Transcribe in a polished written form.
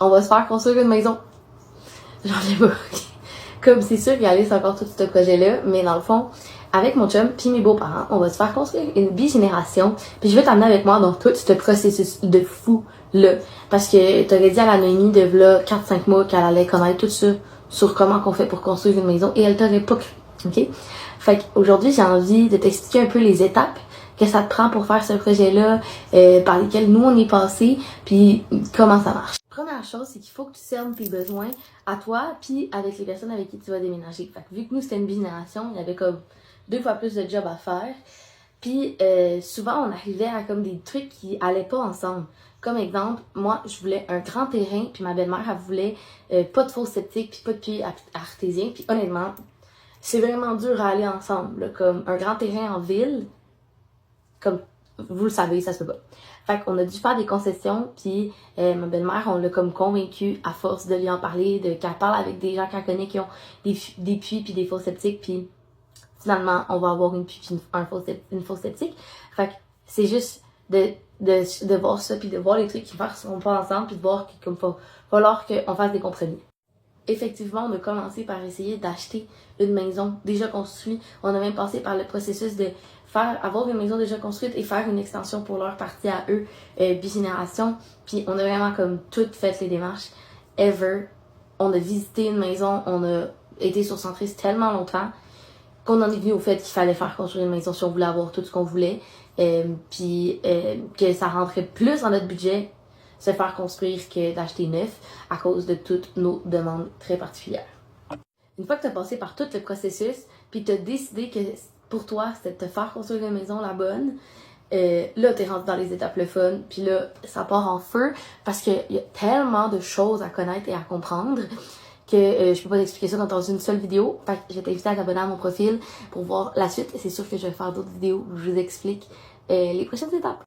on va se faire construire une maison. J'en ai pas. Comme c'est sûr qu'il y a encore tout ce projet-là, mais dans le fond, avec mon chum puis mes beaux-parents, on va se faire construire une bigénération. Puis je vais t'amener avec moi dans tout ce processus de fou-là. Parce que t'aurais dit à la Noémie de là 4-5 mois qu'elle allait connaître tout ça sur comment qu'on fait pour construire une maison et elle t'aurait pas cru. OK? Fait qu'aujourd'hui, j'ai envie de t'expliquer un peu les étapes que ça te prend pour faire ce projet-là, par lesquels nous on est passé, puis comment ça marche. Première chose, c'est qu'il faut que tu cernes tes besoins à toi, puis avec les personnes avec qui tu vas déménager. Fait que vu que nous c'était une bigénération, il y avait comme 2 fois plus de job à faire. Puis souvent on arrivait à comme des trucs qui allaient pas ensemble. Comme exemple, moi je voulais un grand terrain, puis ma belle-mère elle voulait pas de fosse septique, puis pas de puits artésien. Puis honnêtement, c'est vraiment dur à aller ensemble. Là, comme un grand terrain en ville, comme vous le savez, ça se peut pas. Fait qu'on a dû faire des concessions, puis ma belle-mère, on l'a comme convaincue à force de lui en parler, qu'elle parle avec des gens qu'elle connaît qui ont des puits puis des fosses septiques, puis finalement, on va avoir une puits puis une fosse septique. Fait que c'est juste de voir ça, puis de voir les trucs qui ne vont pas ensemble, puis de voir qu'il va falloir qu'on fasse des compromis. Effectivement, on a commencé par essayer d'acheter une maison déjà construite. On a même passé par le processus de avoir une maison déjà construite et faire une extension pour leur partie à eux, bigénération. Puis on a vraiment comme toutes fait les démarches ever. On a visité une maison, on a été sur Centris tellement longtemps qu'on en est venu au fait qu'il fallait faire construire une maison si on voulait avoir tout ce qu'on voulait. Puis que ça rentrait plus dans notre budget se faire construire que d'acheter neuf à cause de toutes nos demandes très particulières. Une fois que tu as passé par tout le processus, puis tu as décidé que pour toi, c'était de te faire construire une maison la bonne, là, tu es rentré dans les étapes le fun, puis là, ça part en feu parce qu'il y a tellement de choses à connaître et à comprendre que je peux pas t'expliquer ça dans une seule vidéo. Fait que je vais t'inviter à t'abonner à mon profil pour voir la suite. Et c'est sûr que je vais faire d'autres vidéos où je vous explique les prochaines étapes.